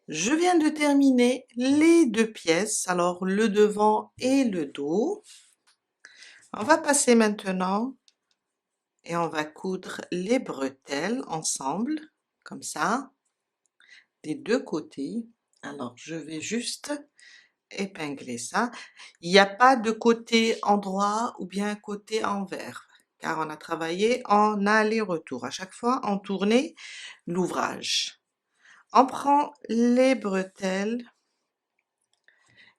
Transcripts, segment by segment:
Je viens de terminer les deux pièces, alors le devant et le dos. On va passer maintenant et on va coudre les bretelles ensemble, comme ça, des deux côtés. Alors, je vais juste épingler ça. Il n'y a pas de côté endroit ou bien côté envers, car on a travaillé en aller-retour. À chaque fois, on tournait l'ouvrage. On prend les bretelles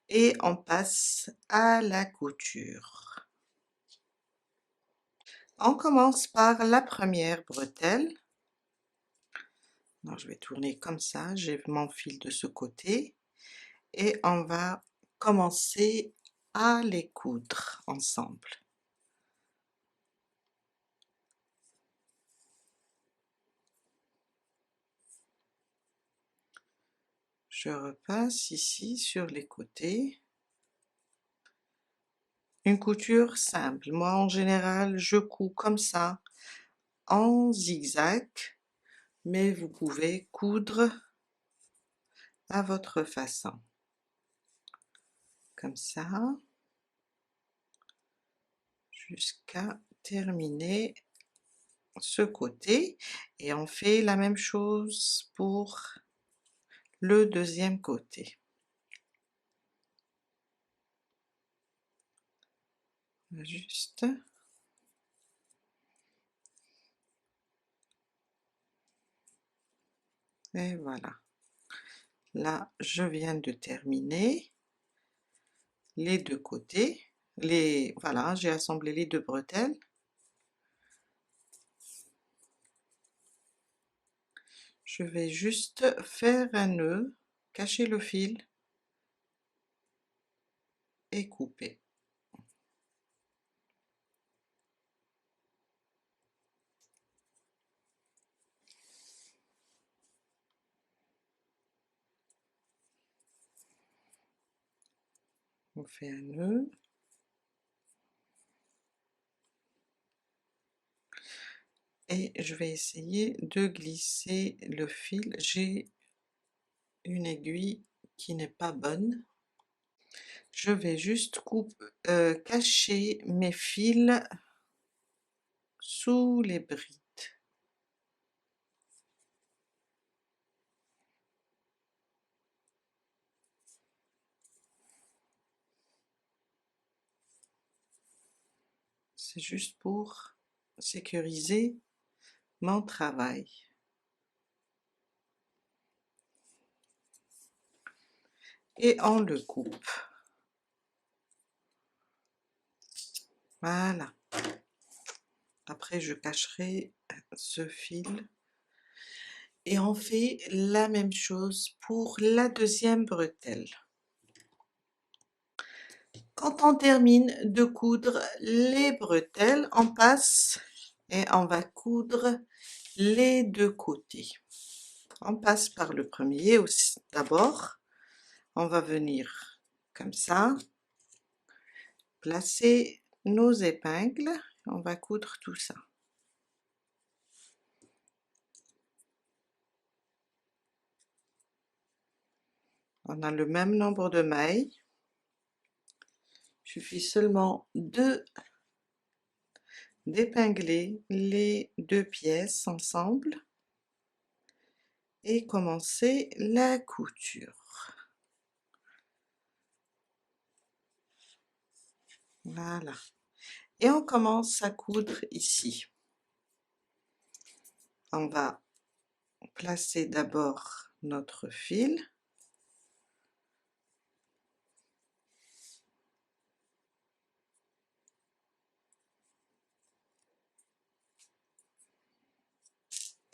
et on passe à la couture. On commence par la première bretelle. Alors, je vais tourner comme ça, j'ai mon fil de ce côté et on va commencer à les coudre ensemble. Je repasse ici sur les côtés. Une couture simple. Moi, en général, je couds comme ça, en zigzag, mais vous pouvez coudre à votre façon. Comme ça, jusqu'à terminer ce côté. Et on fait la même chose pour le deuxième côté. Juste. Et voilà. Là, je viens de terminer les deux côtés. Voilà, j'ai assemblé les deux bretelles. Je vais juste faire un nœud, cacher le fil et couper. On fait un nœud. Et je vais essayer de glisser le fil. J'ai une aiguille qui n'est pas bonne. Je vais juste cacher mes fils sous les brides. C'est juste pour sécuriser mon travail. Et on le coupe. Voilà. Après, je cacherai ce fil. Et on fait la même chose pour la deuxième bretelle. Quand on termine de coudre les bretelles, on passe et on va coudre les deux côtés. On passe par le premier aussi. D'abord, on va venir comme ça, placer nos épingles, on va coudre tout ça. On a le même nombre de mailles. Il suffit seulement d'épingler les deux pièces ensemble et commencer la couture. Voilà. Et on commence à coudre ici. On va placer d'abord notre fil.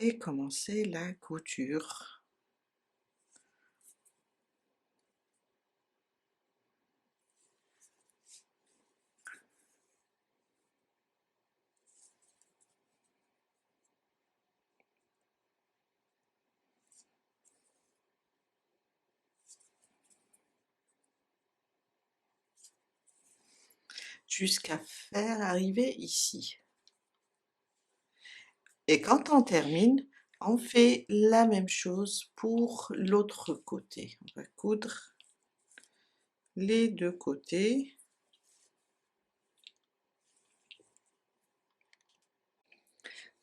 Et commencer la couture. Jusqu'à faire arriver ici. Et quand on termine, On fait la même chose pour l'autre côté. On va coudre les deux côtés.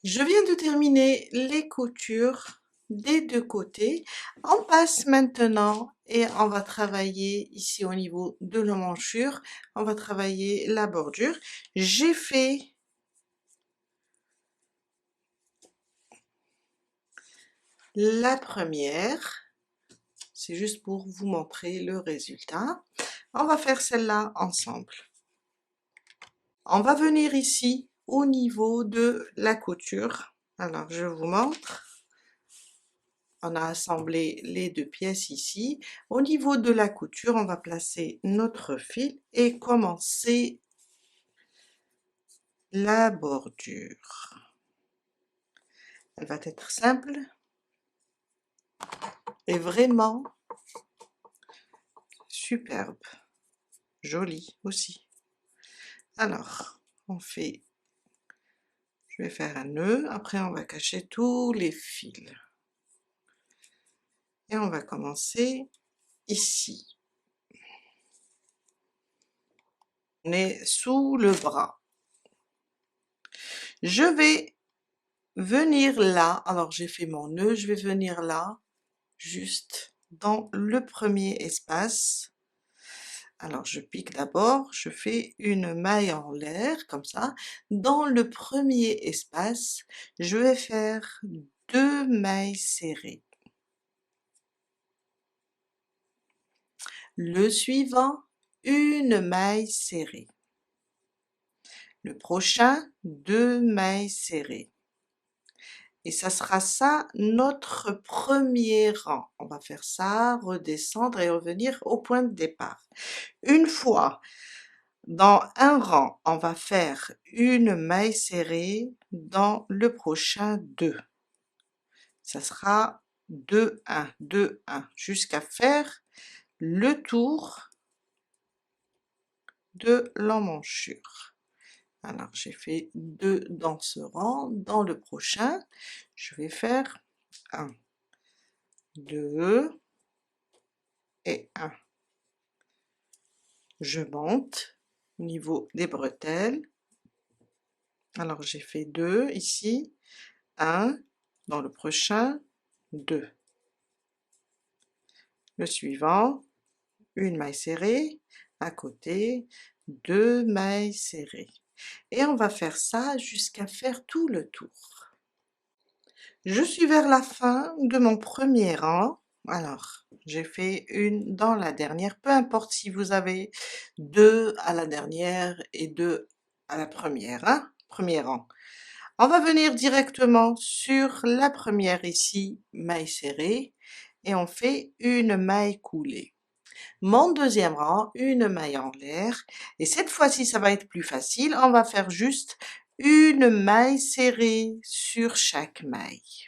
Je viens de terminer les coutures des deux côtés. On passe maintenant et on va travailler ici au niveau de l'emmanchure. On va travailler la bordure. J'ai fait la première. C'est juste pour vous montrer le résultat. On va faire celle-là ensemble. On va venir ici au niveau de la couture. Alors, je vous montre. On a assemblé les deux pièces ici. Au niveau de la couture, on va placer notre fil et commencer la bordure. Elle va être simple et vraiment superbe. Jolie aussi. Alors, on fait... Je vais faire un nœud, après on va cacher tous les fils. Et on va commencer ici. On est sous le bras. Je vais venir là, alors j'ai fait mon nœud, je vais venir là, juste dans le premier espace. Alors je pique d'abord, je fais une maille en l'air, comme ça. Dans le premier espace, je vais faire 2 mailles serrées. Le suivant, une maille serrée. Le prochain, 2 mailles serrées. Et ça sera ça notre premier rang. On va faire ça, redescendre et revenir au point de départ. Une fois dans un rang, on va faire une maille serrée, dans le prochain 2. Ça sera 2, 1, 2, 1, jusqu'à faire le tour de l'emmanchure. Alors j'ai fait 2 dans ce rang, dans le prochain, je vais faire 1, 2 et 1. Je monte au niveau des bretelles. Alors j'ai fait 2 ici, 1, dans le prochain, 2. Le suivant, une maille serrée, à côté, 2 mailles serrées. Et on va faire ça jusqu'à faire tout le tour. Je suis vers la fin de mon premier rang. Alors, j'ai fait une dans la dernière, peu importe si vous avez 2 à la dernière et 2 à la première, hein, premier rang. On va venir directement sur la première ici, maille serrée, et on fait une maille coulée. Mon deuxième rang, une maille en l'air, et cette fois-ci ça va être plus facile, on va faire juste une maille serrée sur chaque maille.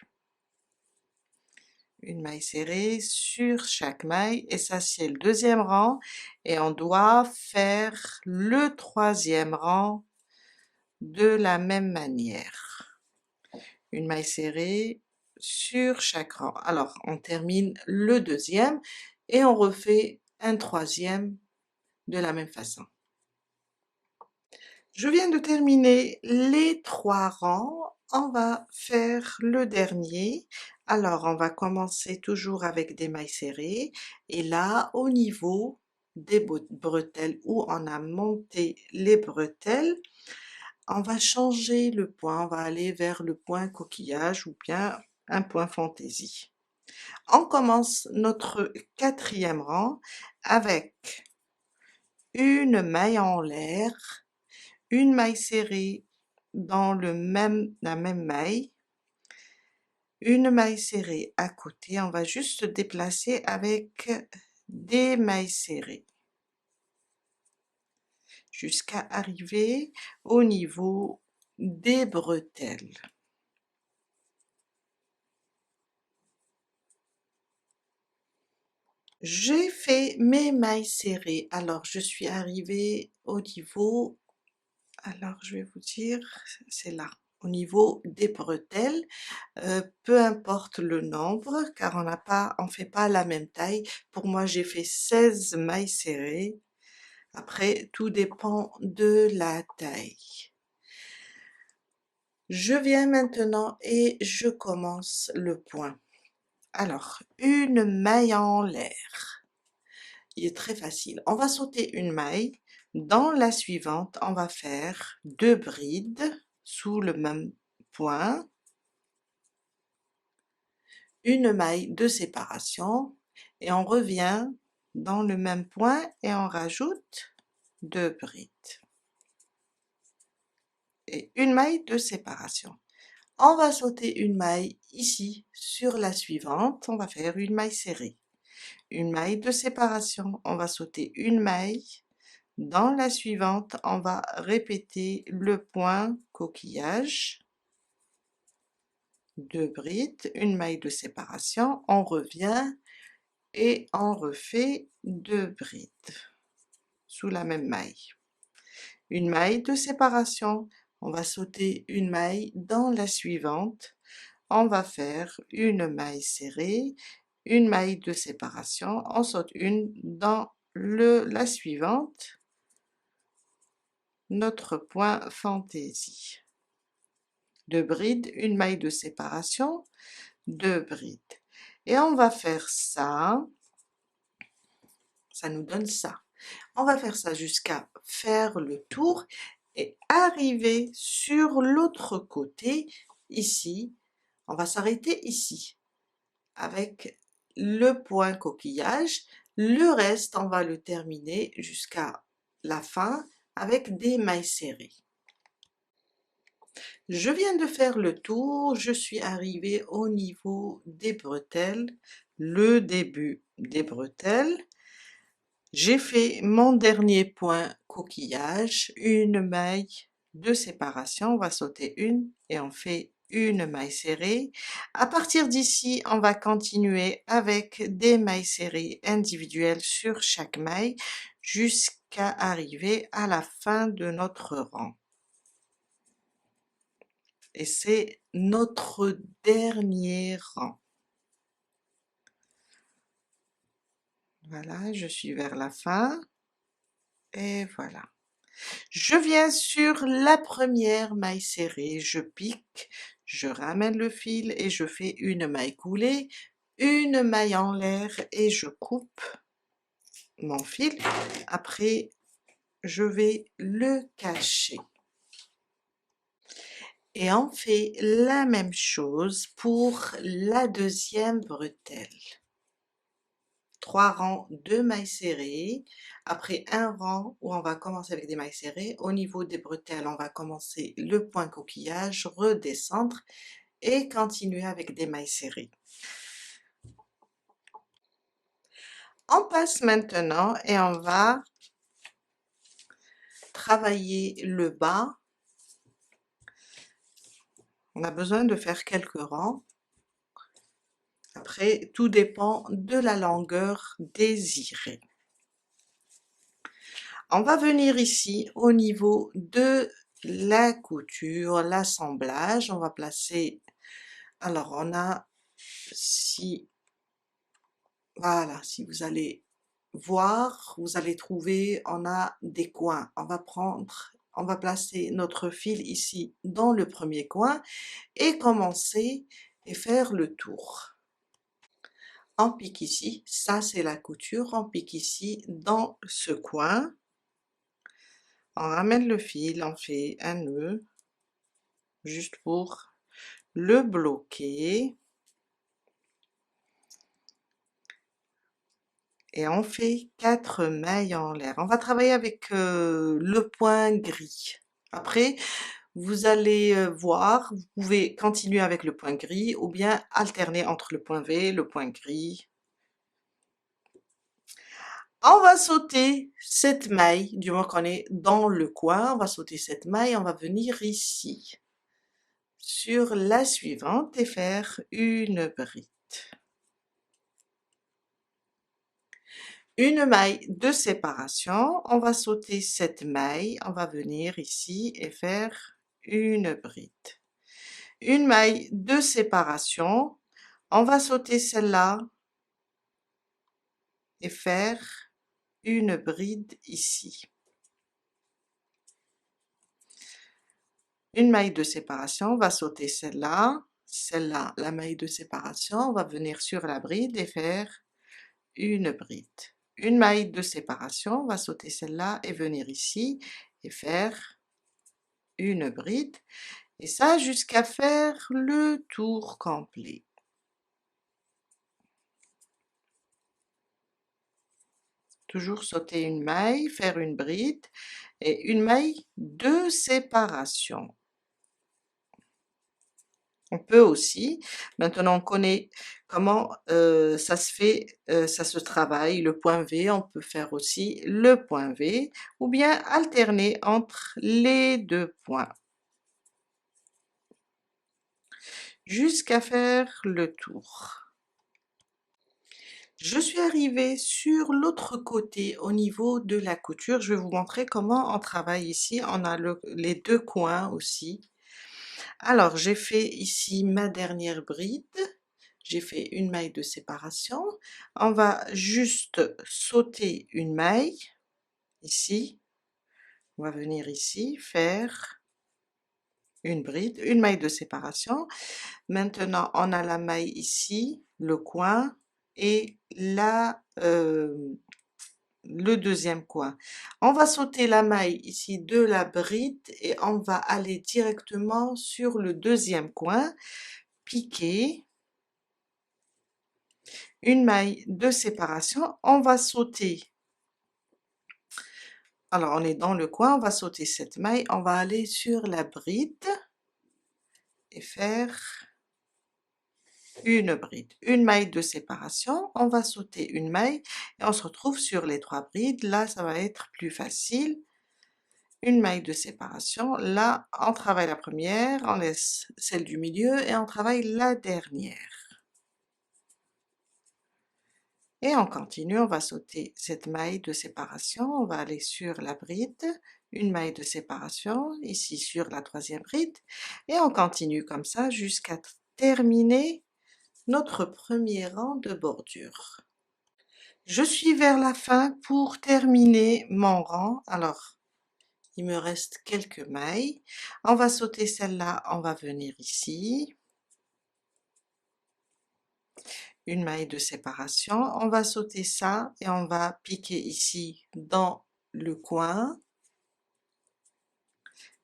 Une maille serrée sur chaque maille, et ça c'est le deuxième rang, et on doit faire le troisième rang de la même manière. Une maille serrée sur chaque rang. Alors on termine le deuxième et on refait un troisième de la même façon. Je viens de terminer les 3 rangs, on va faire le dernier. Alors on va commencer toujours avec des mailles serrées et là au niveau des bretelles où on a monté les bretelles, on va changer le point, on va aller vers le point coquillage ou bien un point fantaisie. On commence notre 4e rang avec une maille en l'air, une maille serrée dans la même maille, une maille serrée à côté, on va juste déplacer avec des mailles serrées jusqu'à arriver au niveau des bretelles. J'ai fait mes mailles serrées, alors je suis arrivée au niveau, alors je vais vous dire, c'est là. au niveau des bretelles, peu importe le nombre car on fait pas la même taille. Pour moi j'ai fait 16 mailles serrées, après tout dépend de la taille. Je viens maintenant et je commence le point. Alors, une maille en l'air, il est très facile. On va sauter une maille, dans la suivante on va faire 2 brides sous le même point, une maille de séparation et on revient dans le même point et on rajoute 2 brides et une maille de séparation. On va sauter une maille ici sur la suivante, on va faire une maille serrée, une maille de séparation, on va sauter une maille, dans la suivante on va répéter le point coquillage, 2 brides, une maille de séparation, on revient et on refait 2 brides sous la même maille. Une maille de séparation, on va sauter une maille, dans la suivante on va faire une maille serrée, une maille de séparation, on saute une dans la suivante, notre point fantaisie. 2 brides, une maille de séparation, 2 brides. Et on va faire ça, ça nous donne ça. On va faire ça jusqu'à faire le tour et arriver sur l'autre côté, ici, on va s'arrêter ici, avec le point coquillage, le reste on va le terminer jusqu'à la fin avec des mailles serrées. Je viens de faire le tour, je suis arrivée au niveau des bretelles, le début des bretelles. J'ai fait mon dernier point coquillage, une maille de séparation, on va sauter une et on fait une maille serrée. À partir d'ici, on va continuer avec des mailles serrées individuelles sur chaque maille jusqu'à arriver à la fin de notre rang. Et c'est notre dernier rang. Voilà, je suis vers la fin et voilà. Je viens sur la première maille serrée, je pique, je ramène le fil et je fais une maille coulée, une maille en l'air et je coupe mon fil. Après, je vais le cacher. Et on fait la même chose pour la deuxième bretelle. 3 rangs de mailles serrées, après un rang où on va commencer avec des mailles serrées, au niveau des bretelles on va commencer le point coquillage, redescendre et continuer avec des mailles serrées. On passe maintenant et on va travailler le bas. On a besoin de faire quelques rangs. Après, tout dépend de la longueur désirée. On va venir ici au niveau de la couture, l'assemblage, on va placer, alors on a, si, voilà, si vous allez voir, vous allez trouver, on a des coins, on va placer notre fil ici dans le premier coin et commencer et faire le tour. On pique ici, ça c'est la couture, on pique ici dans ce coin, on ramène le fil, on fait un nœud, juste pour le bloquer. Et on fait 4 mailles en l'air. On va travailler avec le point gris. Après, vous allez voir, vous pouvez continuer avec le point gris ou bien alterner entre le point V et le point gris. On va sauter cette maille, du moment qu'on est dans le coin, on va sauter cette maille, on va venir ici, sur la suivante et faire une bride. Une maille de séparation, on va sauter cette maille, on va venir ici et faire une bride. une maille de séparation, on va sauter celle-là et faire une bride ici. Une maille de séparation, on va sauter celle-là, celle-là, la maille de séparation, on va venir sur la bride et faire une bride. Une maille de séparation, on va sauter celle-là et venir ici et faire une bride. Et ça jusqu'à faire le tour complet. Toujours sauter une maille, faire une bride et une maille de séparation. On peut aussi, maintenant on connaît comment ça se fait, ça se travaille, le point V, on peut faire aussi le point V, ou bien alterner entre les deux points, jusqu'à faire le tour. Je suis arrivée sur l'autre côté au niveau de la couture, je vais vous montrer comment on travaille ici, on a les deux coins aussi. Alors j'ai fait ici ma dernière bride, j'ai fait une maille de séparation, on va juste sauter une maille ici, on va venir ici faire une bride, une maille de séparation. Maintenant on a la maille ici, le coin et le deuxième coin. On va sauter la maille ici de la bride et on va aller directement sur le deuxième coin, piquer, une maille de séparation, on va sauter. Alors on est dans le coin, on va sauter cette maille, on va aller sur la bride et faire une bride, une maille de séparation, on va sauter une maille et on se retrouve sur les trois brides. Là ça va être plus facile. Une maille de séparation, là on travaille la première, on laisse celle du milieu et on travaille la dernière. Et on continue, on va sauter cette maille de séparation, on va aller sur la bride, une maille de séparation, ici sur la troisième bride, et on continue comme ça jusqu'à terminer notre premier rang de bordure. Je suis vers la fin pour terminer mon rang, alors il me reste quelques mailles, on va sauter celle-là, on va venir ici, une maille de séparation, on va sauter ça et on va piquer ici dans le coin,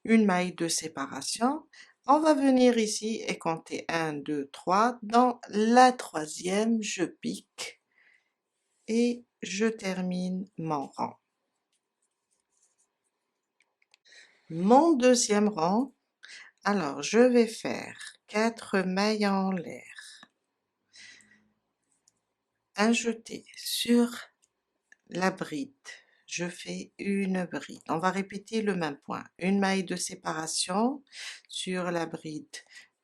une maille de séparation, on va venir ici et compter 1, 2, 3, dans la troisième je pique et je termine mon rang. Mon deuxième rang, alors je vais faire 4 mailles en l'air, un jeté sur la bride, je fais une bride, on va répéter le même point, une maille de séparation sur la bride,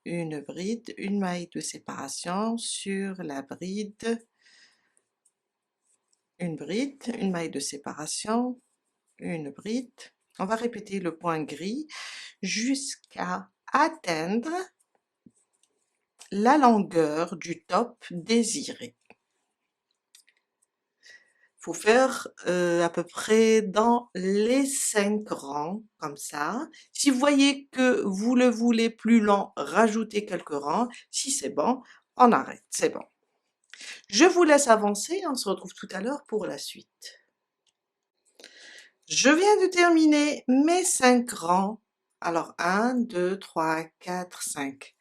une bride, une maille de séparation sur la bride, une maille de séparation, une bride, on va répéter le point gris jusqu'à atteindre la longueur du top désiré. Faut faire à peu près dans les 5 rangs, comme ça. Si vous voyez que vous le voulez plus long, rajoutez quelques rangs. Si c'est bon, on arrête, c'est bon. Je vous laisse avancer, on se retrouve tout à l'heure pour la suite. Je viens de terminer mes 5 rangs. Alors 1, 2, 3, 4, 5.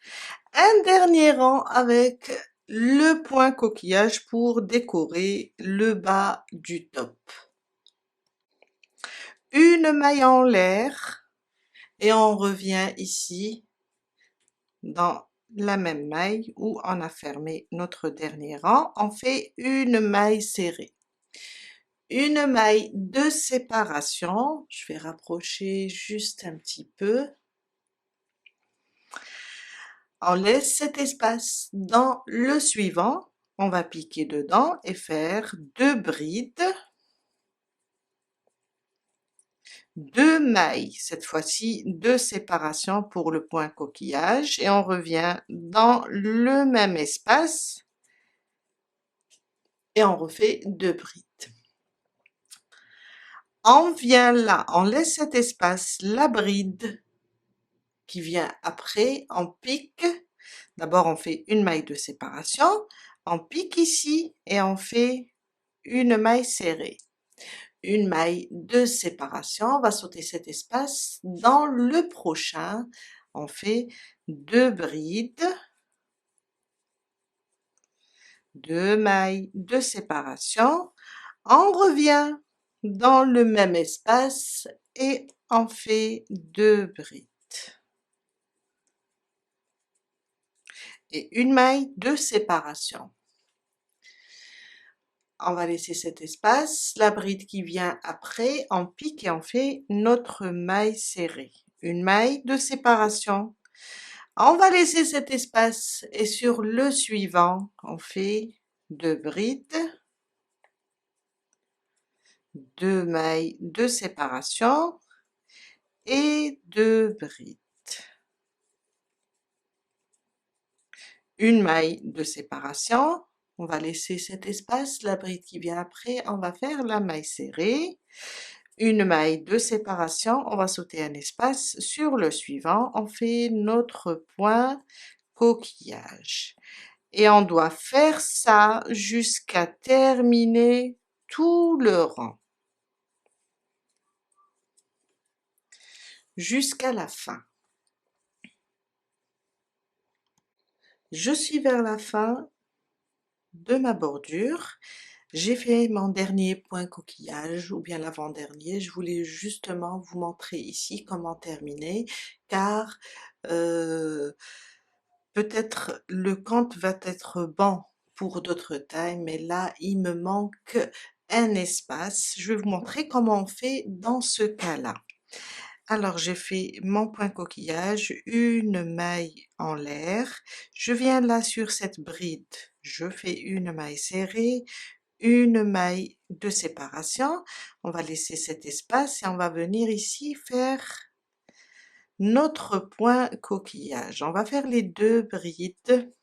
Un dernier rang avec le point coquillage pour décorer le bas du top. Une maille en l'air et on revient ici dans la même maille où on a fermé notre dernier rang. On fait une maille serrée, une maille de séparation, je vais rapprocher juste un petit peu, on laisse cet espace dans le suivant, on va piquer dedans et faire 2 brides, 2 mailles, cette fois-ci de séparation pour le point coquillage, et on revient dans le même espace et on refait 2 brides. On vient là, on laisse cet espace, la bride qui vient après, on pique. D'abord on fait une maille de séparation, on pique ici et on fait une maille serrée. Une maille de séparation, on va sauter cet espace. Dans le prochain, on fait 2 brides, 2 mailles de séparation, on revient dans le même espace et on fait 2 brides et une maille de séparation. On va laisser cet espace, la bride qui vient après, on pique et on fait notre maille serrée, une maille de séparation. On va laisser cet espace et sur le suivant, on fait 2 brides, 2 mailles de séparation et 2 brides. Une maille de séparation, on va laisser cet espace, la bride qui vient après, on va faire la maille serrée. Une maille de séparation, on va sauter un espace, sur le suivant, on fait notre point coquillage. Et on doit faire ça jusqu'à terminer tout le rang. Jusqu'à la fin. Je suis vers la fin de ma bordure. J'ai fait mon dernier point coquillage, ou bien l'avant-dernier. Je voulais justement vous montrer ici comment terminer, car peut-être le compte va être bon pour d'autres tailles, mais là il me manque un espace. Je vais vous montrer comment on fait dans ce cas-là. Alors j'ai fait mon point coquillage, une maille en l'air, je viens là sur cette bride, je fais une maille serrée, une maille de séparation, on va laisser cet espace et on va venir ici faire notre point coquillage. On va faire les 2 brides,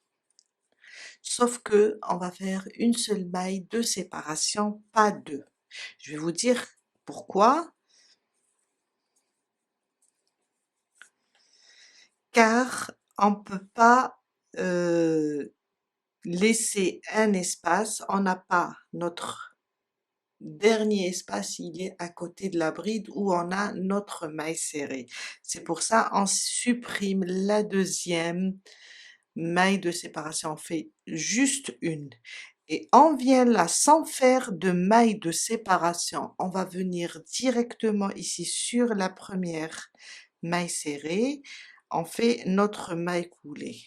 sauf que on va faire une seule maille de séparation, pas 2. Je vais vous dire pourquoi. Car on peut pas laisser un espace, on n'a pas notre dernier espace, il est à côté de la bride où on a notre maille serrée. C'est pour ça on supprime la deuxième maille de séparation, on fait juste une. Et on vient là sans faire de maille de séparation, on va venir directement ici sur la première maille serrée, on fait notre maille coulée.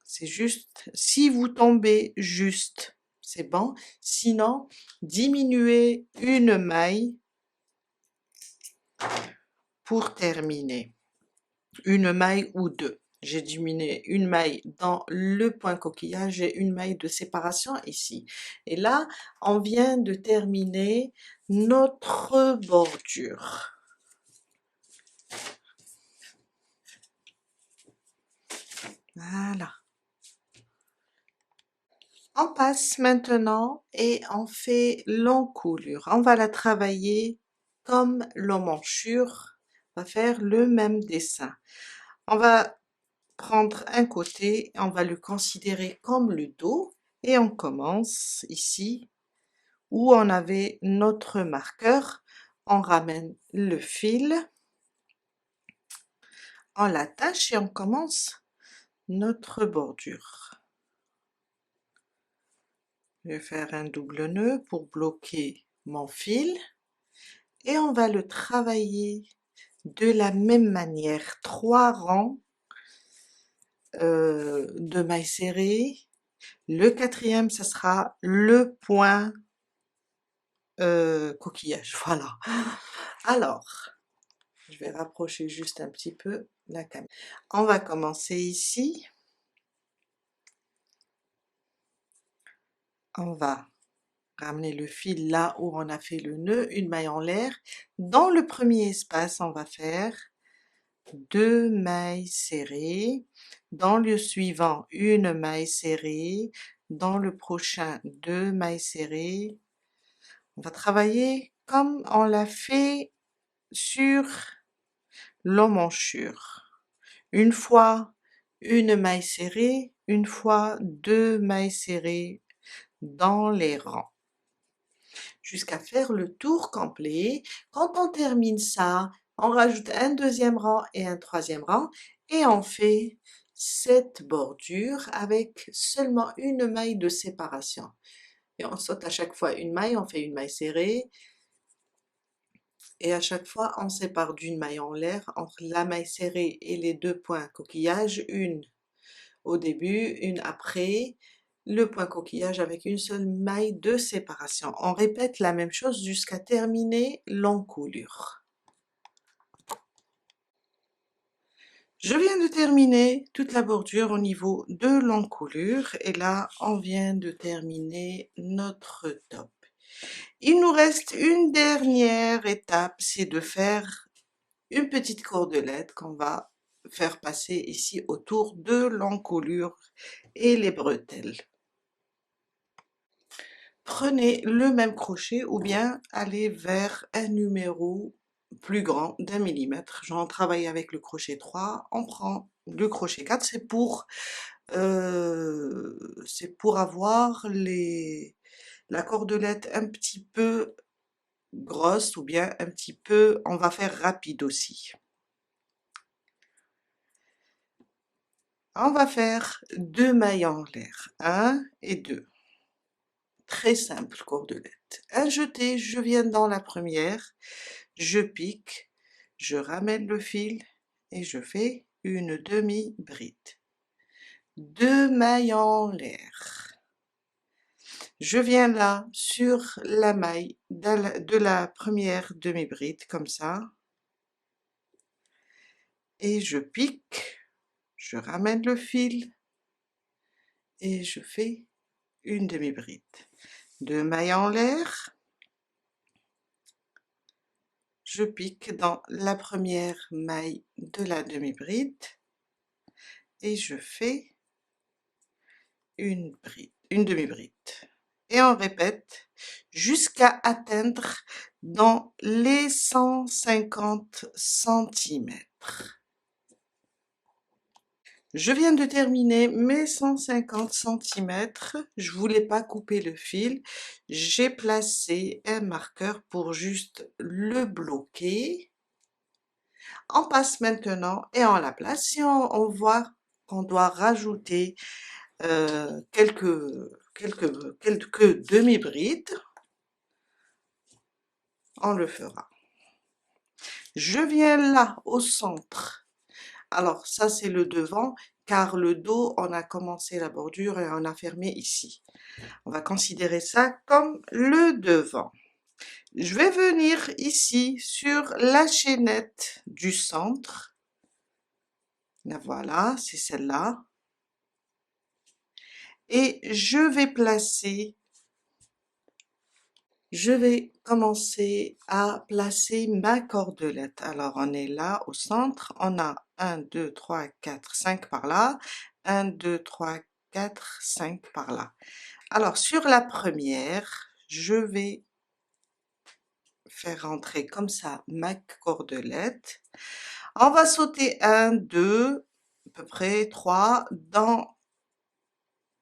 C'est juste, si vous tombez juste, c'est bon, sinon diminuez une maille pour terminer, une maille ou 2. J'ai diminué une maille dans le point coquillage et une maille de séparation ici. Et là, on vient de terminer notre bordure. Voilà. On passe maintenant et on fait l'encoulure. On va la travailler comme l'emmanchure, on va faire le même dessin. On va prendre un côté, on va le considérer comme le dos et on commence ici où on avait notre marqueur. On ramène le fil, on l'attache et on commence notre bordure. Je vais faire un double nœud pour bloquer mon fil et on va le travailler de la même manière, 3 rangs de mailles serrées. Le quatrième, ce sera le point coquillage, voilà. Alors, je vais rapprocher juste un petit peu la caméra. On va commencer ici. On va ramener le fil là où on a fait le nœud, une maille en l'air. Dans le premier espace, on va faire 2 mailles serrées. Dans le suivant, une maille serrée. Dans le prochain, 2 mailles serrées. On va travailler comme on l'a fait sur l'emmanchure. Une fois, une maille serrée, une fois, 2 mailles serrées dans les rangs, jusqu'à faire le tour complet. Quand on termine ça, on rajoute un deuxième rang et un troisième rang, et on fait cette bordure avec seulement une maille de séparation. Et on saute à chaque fois une maille, on fait une maille serrée, et à chaque fois on sépare d'une maille en l'air entre la maille serrée et les deux points coquillage, une au début, une après, le point coquillage avec une seule maille de séparation. On répète la même chose jusqu'à terminer l'encolure. Je viens de terminer toute la bordure au niveau de l'encolure et là on vient de terminer notre top. Il nous reste une dernière étape, c'est de faire une petite cordelette qu'on va faire passer ici autour de l'encolure et les bretelles. Prenez le même crochet ou bien allez vers un numéro plus grand d'1 mm. J'en travaille avec le crochet 3, on prend le crochet 4, c'est pour avoir la cordelette un petit peu grosse ou bien un petit peu, on va faire rapide aussi. On va faire 2 mailles en l'air, 1 et 2. Très simple cordelette. Un jeté, je viens dans la première, je pique, je ramène le fil et je fais une demi-bride. 2 mailles en l'air. Je viens là sur la maille de la première demi-bride comme ça et je pique, je ramène le fil et je fais une demi-bride. 2 mailles en l'air, je pique dans la première maille de la demi-bride et je fais une demi-bride. Et on répète jusqu'à atteindre dans les 150 cm. Je viens de terminer mes 150 cm, je voulais pas couper le fil, j'ai placé un marqueur pour juste le bloquer. On passe maintenant et on la place. Si on voit qu'on doit rajouter quelques demi-brides, on le fera. Je viens là au centre. Alors ça c'est le devant, car le dos on a commencé la bordure et on a fermé ici. On va considérer ça comme le devant. Je vais venir ici sur la chaînette du centre. La voilà, c'est celle-là. Et je vais commencer à placer ma cordelette. Alors on est là au centre, on a 1, 2, 3, 4, 5 par là, 1, 2, 3, 4, 5 par là. Alors sur la première, je vais faire rentrer comme ça ma cordelette. On va sauter 1, 2, à peu près 3, dans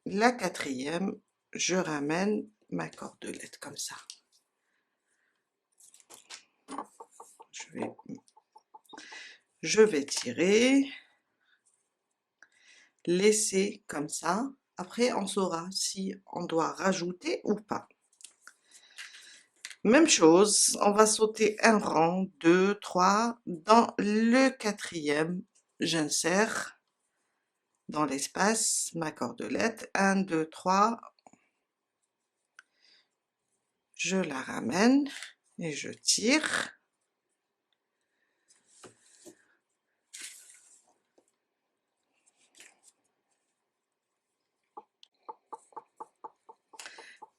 la quatrième, je ramène ma cordelette comme ça. Je vais tirer, laisser comme ça. Après, on saura si on doit rajouter ou pas. Même chose, on va sauter un rang, 2, 3. Dans le quatrième, j'insère dans l'espace ma cordelette. 1, 2, 3. Je la ramène et je tire.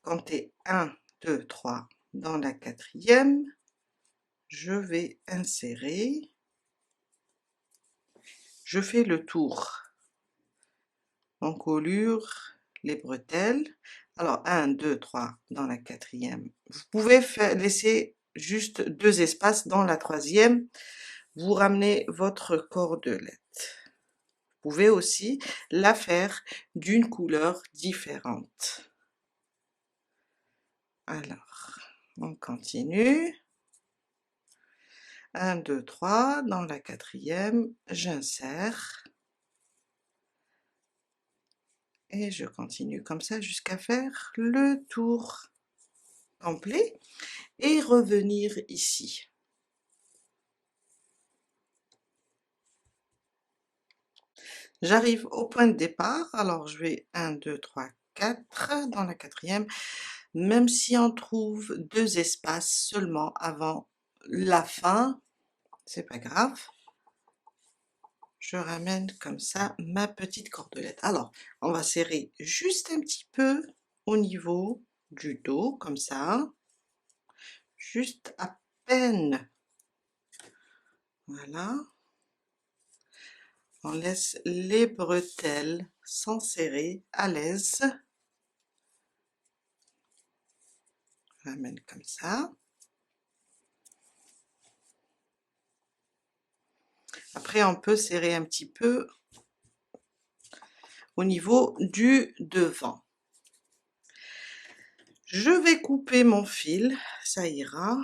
Comptez 1, 2, 3 dans la quatrième, je vais insérer, je fais le tour, encolure les bretelles. Alors 1, 2, 3 dans la quatrième. Vous pouvez laisser juste 2 espaces dans la troisième. Vous ramenez votre cordelette. Vous pouvez aussi la faire d'une couleur différente. Alors, on continue. 1, 2, 3, dans la quatrième, j'insère. Et je continue comme ça jusqu'à faire le tour complet et revenir ici. J'arrive au point de départ, alors je vais 1, 2, 3, 4 dans la quatrième, même si on trouve 2 espaces seulement avant la fin, c'est pas grave. Je ramène comme ça ma petite cordelette. Alors, on va serrer juste un petit peu au niveau du dos, comme ça, juste à peine. Voilà. On laisse les bretelles s'enserrer à l'aise. Je ramène comme ça. Après, on peut serrer un petit peu au niveau du devant. Je vais couper mon fil, ça ira.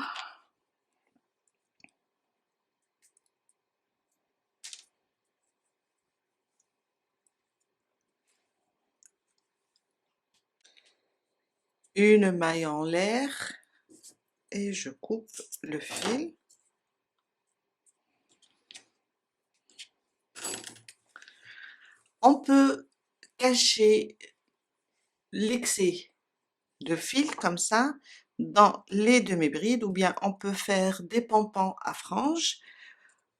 Une maille en l'air et je coupe le fil. On peut cacher l'excès de fil comme ça dans les demi-brides, ou bien on peut faire des pompons à franges,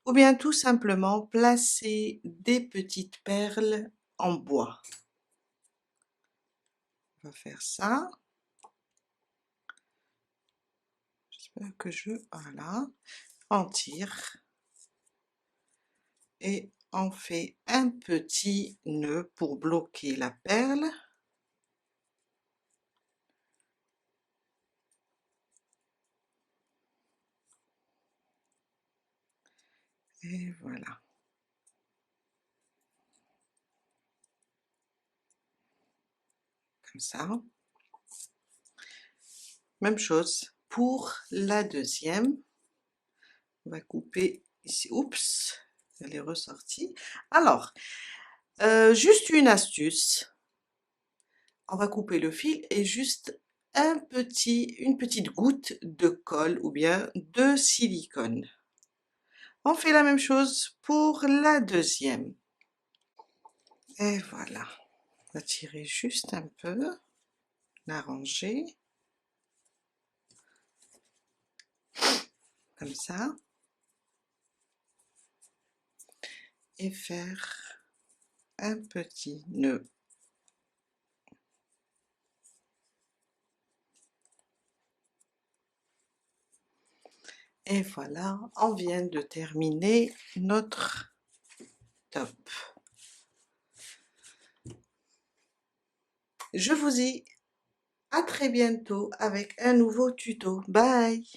ou bien tout simplement placer des petites perles en bois. On va faire ça. J'espère que voilà, on tire et on fait un petit nœud pour bloquer la perle. Et voilà. Comme ça. Même chose pour la deuxième. On va couper ici. Oups, elle est ressortie. Alors, juste une astuce. On va couper le fil et juste une petite goutte de colle ou bien de silicone. On fait la même chose pour la deuxième. Et voilà. On va tirer juste un peu, l'arranger. Comme ça. Et faire un petit nœud. Et voilà, on vient de terminer notre top. Je vous dis à très bientôt avec un nouveau tuto. Bye!